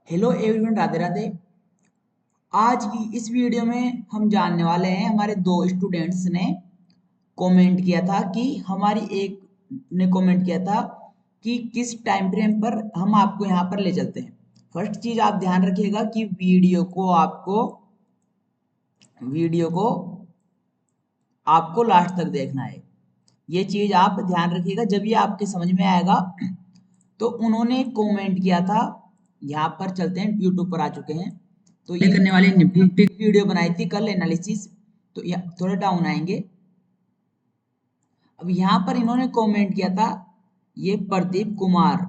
Hello everyone, Radhe Radhe. आज की इस वीडियो में हम जानने वाले हैं, हमारे दो स्टूडेंट्स ने कमेंट किया था कि हमारी एक ने कमेंट किया था कि किस टाइम फ्रेम पर हम आपको यहाँ पर ले चलते हैं। फर्स्ट चीज आप ध्यान रखिएगा कि वीडियो को आपको लास्ट तक देखना है। ये चीज आप ध्यान रखिएगा, जब ये आपके समझ में आएगा। तो उन्होंने कमेंट किया था, यहाँ पर चलते हैं, यूट्यूब पर आ चुके हैं। तो ये करने वाले वीडियो बनाई थी कल एनालिसिस। तो थोड़ा डाउन आएंगे। अब यहाँ पर इन्होंने कमेंट किया था, ये प्रदीप कुमार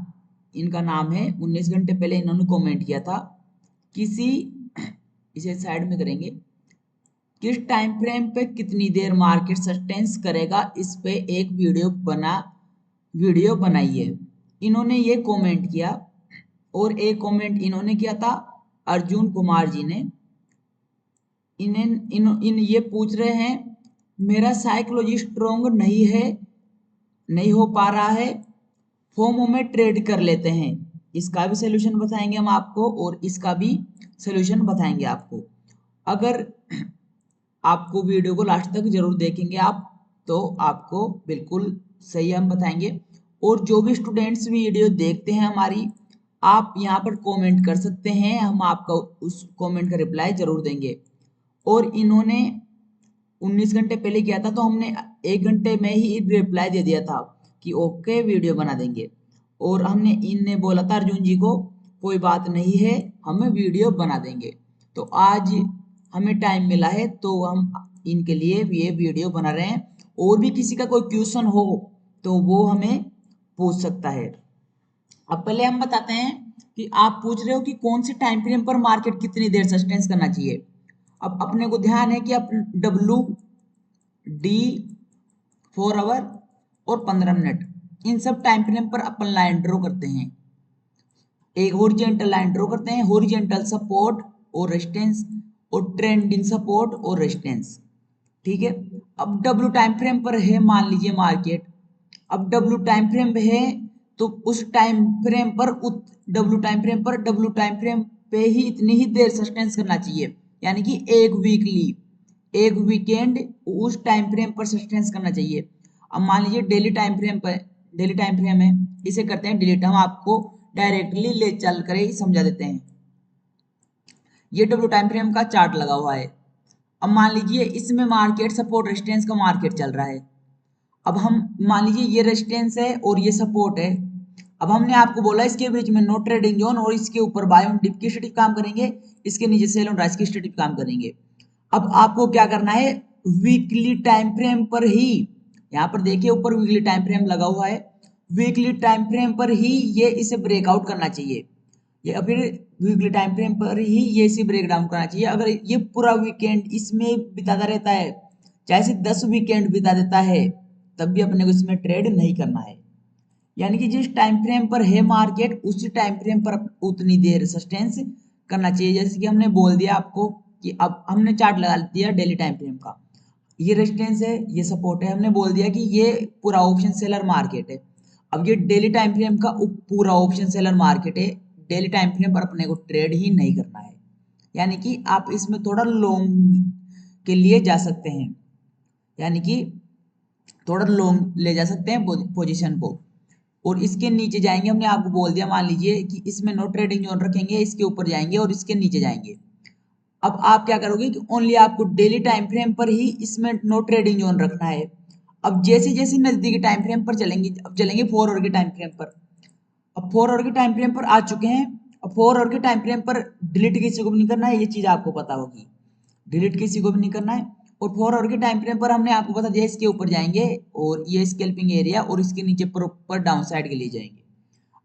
इनका नाम है। 19 घंटे पहले इन्होंने कमेंट किया था किसी, इसे साइड में करेंगे, किस टाइम फ्रेम पे कितनी देर मार्केट सस्टेन्स करेगा, इस पे एक वीडियो बनाइए। इन्होंने ये कमेंट किया। और एक कमेंट इन्होंने किया था अर्जुन कुमार जी ने। इन ये पूछ रहे हैं, मेरा साइकोलॉजी स्ट्रोंग नहीं है, नहीं हो पा रहा है, फोमो में ट्रेड कर लेते हैं। इसका भी सोल्यूशन बताएंगे हम आपको, और इसका भी सोल्यूशन बताएंगे आपको। अगर आपको वीडियो को लास्ट तक जरूर देखेंगे आप, तो आपको बिल्कुल सही हम बताएंगे। और जो भी स्टूडेंट्स वीडियो देखते हैं हमारी, आप यहाँ पर कमेंट कर सकते हैं, हम आपका उस कमेंट का रिप्लाई जरूर देंगे। और इन्होंने 19 घंटे पहले किया था, तो हमने 1 घंटे में ही रिप्लाई दे दिया था कि ओके वीडियो बना देंगे। और हमने इनने बोला था अर्जुन जी को, कोई बात नहीं है, हम वीडियो बना देंगे। तो आज हमें टाइम मिला है, तो हम इनके लिए ये वीडियो बना रहे हैं। और भी किसी का कोई क्वेश्चन हो तो वो हमें पूछ सकता है। अब पहले हम बताते हैं कि आप पूछ रहे हो कि कौन सी टाइम फ्रेम पर मार्केट कितनी देर सस्टेंस करना चाहिए। अब अपने को ध्यान है कि डब्ल्यू डी 4 आवर और 15 मिनट, इन सब टाइम फ्रेम पर अपन लाइन ड्रॉ करते हैं। एक हॉरिजॉन्टल लाइन ड्रॉ करते हैं, हॉरिजॉन्टल सपोर्ट और रेजिस्टेंस, और ट्रेंडिंग सपोर्ट और रेजिस्टेंस। ठीक है। अब डब्ल्यू टाइम फ्रेम पर है, मान लीजिए मार्केट, अब डब्ल्यू टाइम फ्रेम पे है, तो उस टाइम फ्रेम पर डब्ल्यू टाइम फ्रेम पे ही इतनी ही देर सस्टेंस करना चाहिए। यानी कि एक वीकेंड उस टाइम फ्रेम पर सस्टेंस करना चाहिए। अब मान लीजिए डेली टाइम फ्रेम है, इसे करते हैं डिलीट। हम आपको डायरेक्टली ले चल कर ही समझा देते हैं। ये डब्ल्यू टाइम फ्रेम का चार्ट लगा हुआ है। अब मान लीजिए इसमें मार्केट सपोर्ट रेजिस्टेंस का मार्केट चल रहा है। अब हम मान लीजिए ये रेजिस्टेंस है और ये सपोर्ट है। अब हमने आपको बोला इसके बीच में नो ट्रेडिंग जोन, और इसके ऊपर बाय ऑन डिप की स्ट्रेटजी काम करेंगे, इसके नीचे सेल ऑन राइज की स्ट्रेटजी काम करेंगे। अब आपको क्या करना है, वीकली टाइम फ्रेम पर ही, यहाँ पर देखिए ऊपर वीकली टाइम फ्रेम लगा हुआ है, वीकली टाइम फ्रेम पर ही ये इसे ब्रेकआउट करना चाहिए। या फिर वीकली टाइम फ्रेम पर ही ये इसे ब्रेक डाउन करना चाहिए। अगर ये पूरा वीकेंड इसमें बिताता रहता है, चाहे से 10 वीकेंड बिता देता है, तब भी अपने को इसमें ट्रेड नहीं करना है। यानी कि जिस टाइम फ्रेम पर है मार्केट, उसी टाइम फ्रेम पर उतनी देर सस्टेंस करना चाहिए। जैसे कि हमने बोल दिया आपको कि अब हमने चार्ट लगा दिया डेली टाइम फ्रेम का, ये रेजिस्टेंस है, ये सपोर्ट है, हमने बोल दिया कि ये पूरा ऑप्शन सेलर मार्केट है। अब ये डेली टाइम फ्रेम का पूरा ऑप्शन सेलर मार्केट है। डेली टाइम फ्रेम पर अपने को ट्रेड ही नहीं करना है। यानी कि आप इसमें थोड़ा लॉन्ग के लिए जा सकते हैं, यानी कि थोड़ा लॉन्ग ले जा सकते हैं पोजीशन को। और इसके नीचे जाएंगे, हमने आपको बोल दिया, मान लीजिए कि इसमें नो ट्रेडिंग जोन रखेंगे, इसके ऊपर जाएंगे और इसके नीचे जाएंगे। अब आप क्या करोगे कि ओनली आपको डेली टाइम फ्रेम पर ही इसमें नो ट्रेडिंग जोन रखना है। अब जैसे जैसे नजदीकी टाइम फ्रेम पर चलेंगे, अब चलेंगे 4 आवर के टाइम फ्रेम पर। अब 4 आवर के टाइम फ्रेम पर आ चुके हैं। अब 4 आवर के टाइम फ्रेम पर डिलीट किसी को भी नहीं करना है, ये चीज आपको पता होगी, डिलीट किसी को भी नहीं करना है। और 4 आवर के टाइम फ्रेम पर हमने आपको बता दिया, इसके ऊपर जाएंगे और ये स्कैल्पिंग एरिया, और इसके नीचे प्रॉपर डाउन साइड के लिए जाएंगे।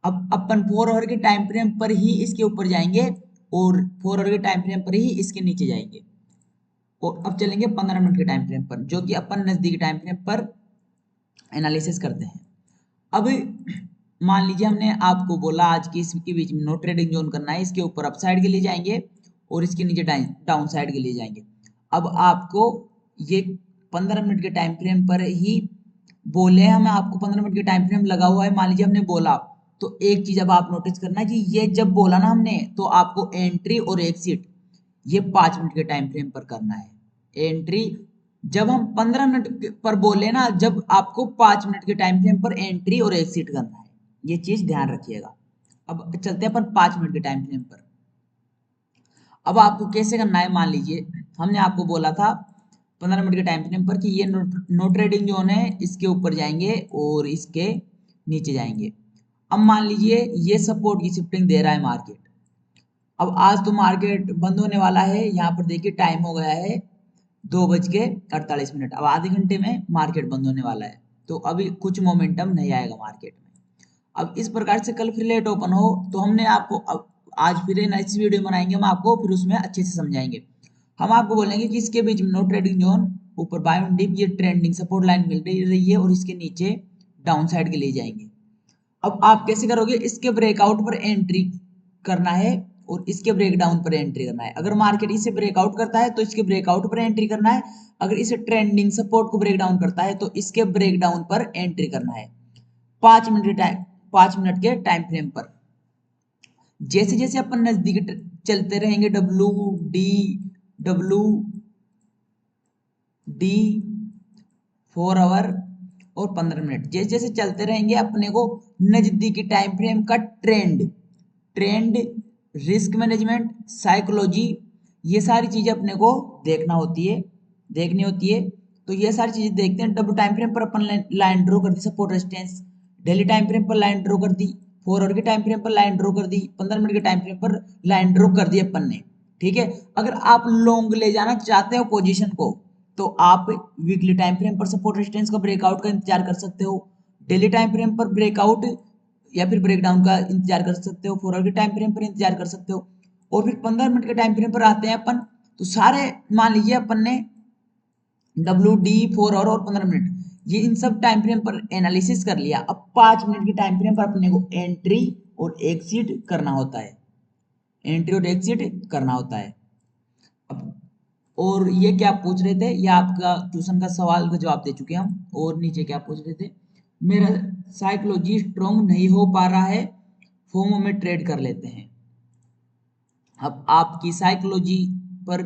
अब अपन 4 आवर के टाइम फ्रेम पर ही इसके ऊपर जाएंगे, और 4 आवर के टाइम फ्रेम पर ही इसके नीचे जाएंगे। और अब चलेंगे 15 मिनट के टाइम फ्रेम पर, जो कि अपन नजदीकी टाइम फ्रेम पर एनालिसिस करते हैं। अब मान लीजिए हमने आपको बोला आज की इसके बीच में नो ट्रेडिंग जोन करना है, इसके ऊपर अप साइड के लिए जाएंगे और इसके नीचे डाउन साइड के लिए जाएंगे। अब आपको ये 15 मिनट के टाइम फ्रेम पर ही बोले, हमें आपको 15 मिनट के टाइम फ्रेम लगा हुआ है, मान लीजिए हमने बोला तो एक चीज अब आप नोटिस करना कि ये जब बोला ना हमने तो आपको एंट्री और एग्जिट ये 5 मिनट के टाइम फ्रेम पर करना है। एंट्री जब हम 15 मिनट पर बोले ना, जब आपको 5 मिनट के टाइम फ्रेम पर एंट्री और एग्जिट करना है, ये चीज ध्यान रखिएगा। अब चलते हैं अपन 5 मिनट के टाइम फ्रेम पर। अब आपको कैसे करना है, मान लीजिए हमने आपको बोला था 15 मिनट के टाइम फ्रेम पर कि ये नो ट्रेडिंग जोन है, इसके ऊपर जाएंगे और इसके नीचे जाएंगे। अब मान लीजिए ये सपोर्ट की शिफ्टिंग दे रहा है मार्केट। अब आज तो मार्केट बंद होने वाला है, यहाँ पर देखिए टाइम हो गया है 2:48। अब आधे घंटे में मार्केट बंद होने वाला है, तो अभी कुछ मोमेंटम नहीं आएगा मार्केट में। अब इस प्रकार से कल फिर लेट ओपन हो तो हमने आपको अब आज फिर नेक्स्ट वीडियो बनाएंगे हम आपको, फिर उसमें अच्छे से समझाएंगे। हम आपको बोलेंगे कि इसके बीच में नो ट्रेडिंग जोन, ऊपर बाय ऑन डिप ये ट्रेंडिंग सपोर्ट लाइन मिल रही है और इसके नीचे डाउन साइड के लिए जाएंगे। अब आप कैसे करोगे, इसके ब्रेकआउट पर एंट्री करना है और इसके ब्रेकडाउन पर एंट्री करना है। अगर मार्केट इसे ब्रेकआउट करता है तो इसके ब्रेकआउट पर एंट्री करना है, अगर इसे ट्रेंडिंग सपोर्ट को ब्रेकडाउन करता है तो इसके ब्रेकडाउन पर एंट्री करना है 5 मिनट के टाइम फ्रेम पर। जैसे जैसे अपन नजदीक चलते रहेंगे डब्ल्यू डी 4 आवर और 15 मिनट जैसे जैसे चलते रहेंगे, अपने को नजदीकी टाइम फ्रेम का ट्रेंड रिस्क मैनेजमेंट, साइकोलॉजी, ये सारी चीजें अपने को देखनी होती है। तो ये सारी चीजें देखते हैं। डब्ल्यू टाइम फ्रेम पर अपन लाइन ड्रॉ कर दी, support resistance. Daily time frame पर लाइन ड्रॉ कर दी, 4 आवर के टाइम फ्रेम पर लाइन ड्रॉ कर दी, 15 मिनट के टाइम फ्रेम पर लाइन ड्रॉ कर दी अपन ने। ठीक है, अगर आप लॉन्ग ले जाना चाहते हो पोजीशन को तो आप वीकली टाइम फ्रेम पर सपोर्ट रेजिस्टेंस का ब्रेकआउट का इंतजार कर सकते हो, डेली टाइम फ्रेम पर ब्रेकआउट या फिर ब्रेकडाउन का इंतजार कर सकते हो, 4 आवर के टाइम फ्रेम पर इंतजार कर सकते हो। और फिर 15 मिनट के टाइम फ्रेम पर आते हैं अपन, तो सारे मान लीजिए अपन ने डब्ल्यू डी 4 आवर और 15 मिनट ये इन सब टाइम फ्रेम पर एनालिसिस कर लिया। अब 5 मिनट के टाइम फ्रेम पर अपने को एंट्री और एग्जिट करना होता है, एंट्री और एग्जिट करना होता है। अब और ये क्या पूछ रहे थे, ये आपका ट्यूशन का सवाल का जवाब दे चुके हम। और नीचे क्या पूछ रहे थे, मेरा साइकोलॉजी स्ट्रॉन्ग नहीं हो पा रहा है, फोमो में ट्रेड कर लेते हैं। अब आपकी साइकोलॉजी पर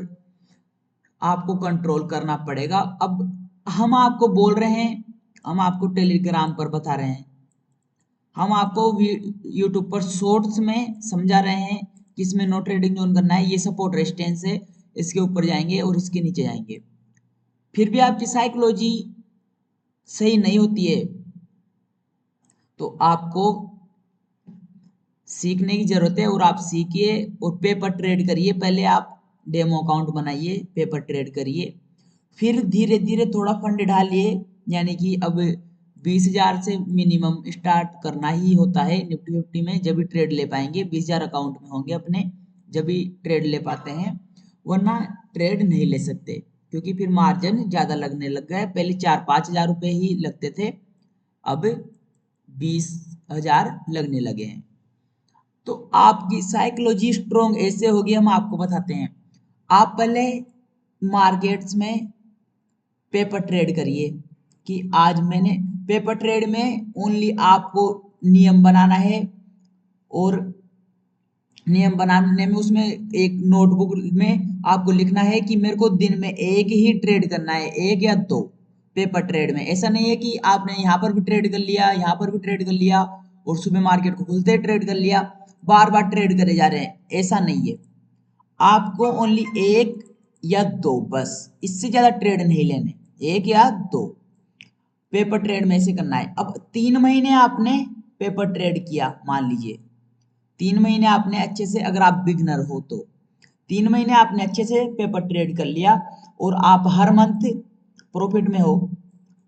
आपको कंट्रोल करना पड़ेगा। अब हम आपको बोल रहे हैं, हम आपको टेलीग्राम पर बता रहे हैं, हम आपको यूट्यूब पर शॉर्ट्स में समझा रहे हैं कि इसमें नो ट्रेडिंग जोन करना है, ये सपोर्ट रेजिस्टेंस है, इसके ऊपर जाएंगे और इसके नीचे जाएंगे। फिर भी आपकी साइकोलॉजी सही नहीं होती है तो आपको सीखने की जरूरत है, और आप सीखिए और पेपर ट्रेड करिए। पहले आप डेमो अकाउंट बनाइए, पेपर ट्रेड करिए, फिर धीरे धीरे थोड़ा फंड डालिए। यानी कि अब 20,000 से मिनिमम स्टार्ट करना ही होता है निफ्टी फिफ्टी में, जब भी ट्रेड ले पाएंगे। 20,000 अकाउंट में होंगे अपने, जब भी ट्रेड ले पाते हैं, वरना ट्रेड नहीं ले सकते क्योंकि फिर मार्जिन ज़्यादा लगने लग गया है। पहले 4-5 हज़ार रुपये ही लगते थे, अब 20,000 लगने लगे हैं। तो आपकी साइकोलॉजी स्ट्रोंग ऐसे होगी, हम आपको बताते हैं। आप पहले मार्केट्स में पेपर ट्रेड करिए कि आज मैंने पेपर ट्रेड में ओनली आपको नियम बनाना है, और नियम बनाने में उसमें एक नोटबुक में आपको लिखना है कि मेरे को दिन में एक ही ट्रेड करना है, एक या दो पेपर ट्रेड में। ऐसा नहीं है कि आपने यहाँ पर भी ट्रेड कर लिया, यहाँ पर भी ट्रेड कर लिया और सुबह मार्केट को खुलते ट्रेड कर लिया, बार बार ट्रेड करे जा रहे हैं, ऐसा नहीं है। आपको ओनली एक या दो, बस इससे ज्यादा ट्रेड नहीं लेने, एक या दो पेपर ट्रेड में से करना है। अब 3 महीने आपने पेपर ट्रेड किया, मान लीजिए 3 महीने आपने अच्छे से, अगर आप बिगनर हो तो 3 महीने आपने अच्छे से पेपर ट्रेड कर लिया और आप हर मंथ प्रॉफिट में हो,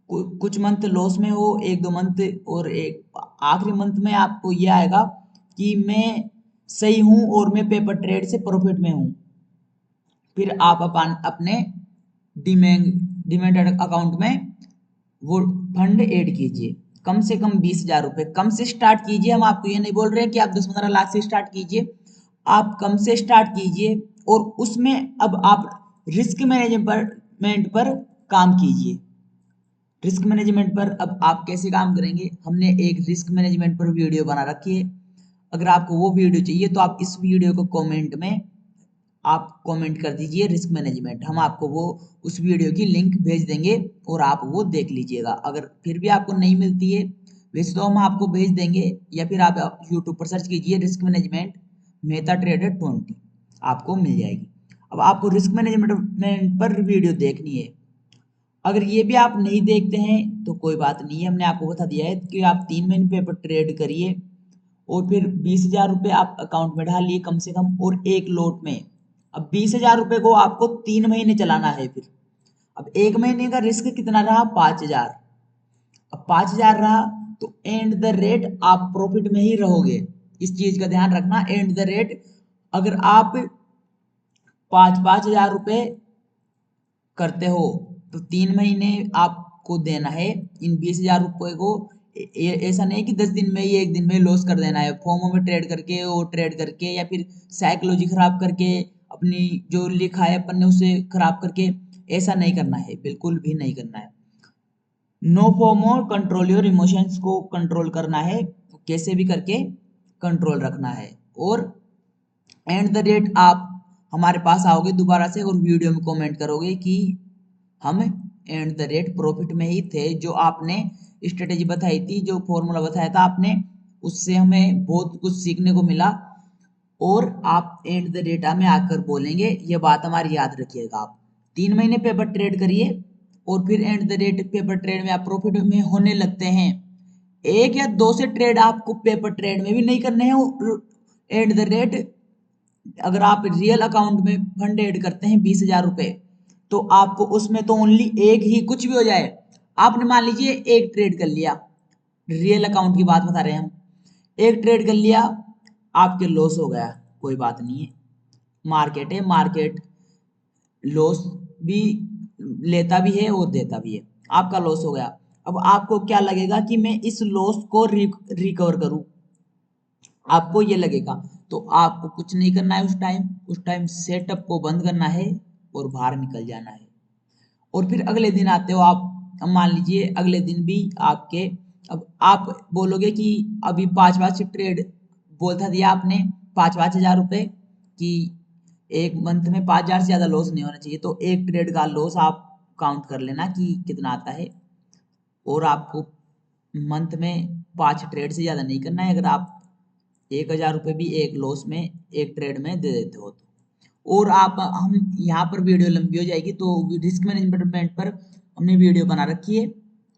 कुछ मंथ लॉस में हो, 1-2 मंथ, और एक आखिरी मंथ में आपको ये आएगा कि मैं सही हूं और मैं पेपर ट्रेड से प्रॉफिट में हूं। फिर आप अपने डिमेट अकाउंट में वो फंड ऐड कीजिए। कम से कम 20,000 रुपए कम से स्टार्ट कीजिए। हम आपको ये नहीं बोल रहे हैं कि आप 10-15 लाख से स्टार्ट कीजिए, आप कम से स्टार्ट कीजिए और उसमें अब आप रिस्क मैनेजमेंट पर काम कीजिए। रिस्क मैनेजमेंट पर अब आप कैसे काम करेंगे, हमने एक रिस्क मैनेजमेंट पर वीडियो बना रखी है। अगर आपको वो वीडियो चाहिए तो आप इस वीडियो को कमेंट में आप कमेंट कर दीजिए रिस्क मैनेजमेंट, हम आपको वो उस वीडियो की लिंक भेज देंगे और आप वो देख लीजिएगा। अगर फिर भी आपको नहीं मिलती है, वैसे तो हम आपको भेज देंगे, या फिर आप यूट्यूब पर सर्च कीजिए रिस्क मैनेजमेंट मेटा ट्रेडर 20, आपको मिल जाएगी। अब आपको रिस्क मैनेजमेंट पर वीडियो देखनी है। अगर ये भी आप नहीं देखते हैं तो कोई बात नहीं है, हमने आपको बता दिया है कि आप 3 महीने पेपर ट्रेड करिए और फिर 20,000 रुपये आप अकाउंट में डालिए कम से कम, और एक लोट में। अब 20,000 रुपये को आपको 3 महीने चलाना है। फिर अब 1 महीने का रिस्क कितना रहा, 5,000। अब 5,000 रहा तो एंड द रेट आप प्रॉफिट में ही रहोगे, इस चीज का ध्यान रखना। एंड द रेट अगर आप 5,000 रुपये करते हो तो 3 महीने आपको देना है इन 20,000 रुपये को। ऐसा नहीं कि 10 दिन में ही 1 दिन में लॉस कर देना है, फॉर्मों में ट्रेड करके और ट्रेड करके, या फिर साइकोलॉजी खराब करके, अपनी जो लिखा है अपन ने उसे खराब करके। ऐसा नहीं करना है, बिल्कुल भी नहीं करना है। नो फॉर्मो, कंट्रोल योर इमोशंस को कंट्रोल करना है, कैसे भी करके कंट्रोल रखना है। और एंड द रेट आप हमारे पास आओगे दोबारा से और वीडियो में कमेंट करोगे कि हम एंड द रेट प्रॉफिट में ही थे। जो आपने स्ट्रेटेजी बताई थी, जो फॉर्मूला बताया था आपने, उससे हमें बहुत कुछ सीखने को मिला। और आप एंड द रेट में आकर बोलेंगे, ये बात हमारी याद रखिएगा। आप 3 महीने पेपर ट्रेड करिए और फिर and the rate paper trade में आप प्रॉफिट में होने लगते हैं। एक या दो से ट्रेड आपको पेपर ट्रेड में भी नहीं करने हैं। एंड द रेट अगर आप रियल अकाउंट में फंड ऐड करते हैं 20,000 रुपये, तो आपको उसमें तो ओनली एक ही, कुछ भी हो जाए, आपने मान लीजिए एक ट्रेड कर लिया, रियल अकाउंट की बात बता रहे हैं हम, एक ट्रेड कर लिया, आपके लॉस हो गया, कोई बात नहीं है, मार्केट है, मार्केट लॉस भी लेता भी है और देता भी है। आपका लॉस हो गया, अब आपको क्या लगेगा कि मैं इस लॉस को रिकवर करूं, आपको ये लगेगा। तो आपको कुछ नहीं करना है, उस टाइम सेटअप को बंद करना है और बाहर निकल जाना है। और फिर अगले दिन आते हो आप, अब मान लीजिए अगले दिन भी आपके, अब आप बोलोगे कि अभी 5 ट्रेड बोल था दिया आपने, 5,000 रुपये कि एक मंथ में 5,000 से ज्यादा लॉस नहीं होना चाहिए, तो एक ट्रेड का लॉस आप काउंट कर लेना कि कितना आता है। और आपको मंथ में 5 ट्रेड से ज्यादा नहीं करना है। अगर आप 1,000 रुपये भी एक लॉस में एक ट्रेड में दे देते हो तो। और आप, हम यहाँ पर वीडियो लंबी हो जाएगी तो रिस्क मैनेजमेंट पर हमने वीडियो बना रखी है,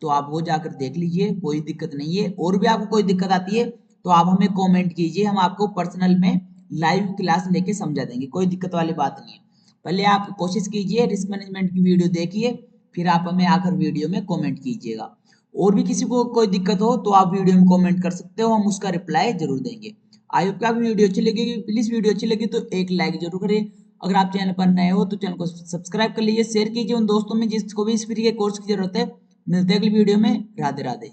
तो आप वो जाकर देख लीजिए, कोई दिक्कत नहीं है। और भी आपको कोई दिक्कत आती है तो आप हमें कमेंट कीजिए, हम आपको पर्सनल में लाइव क्लास लेके समझा देंगे, कोई दिक्कत वाली बात नहीं है। पहले आप कोशिश कीजिए, रिस्क मैनेजमेंट की वीडियो देखिए, फिर आप हमें आकर वीडियो में कमेंट कीजिएगा। और भी किसी को कोई दिक्कत हो तो आप वीडियो में कमेंट कर सकते हो, हम उसका रिप्लाई जरूर देंगे। आई होप कि आपको वीडियो अच्छी लगेगी, प्लीज वीडियो अच्छी लगी तो एक लाइक जरूर करें। अगर आप चैनल पर नए हो तो चैनल को सब्सक्राइब कर लीजिए, शेयर कीजिए उन दोस्तों में जिसको भी इस फ्री के कोर्स की जरूरत है। मिलते हैं अगली वीडियो में, राधे राधे।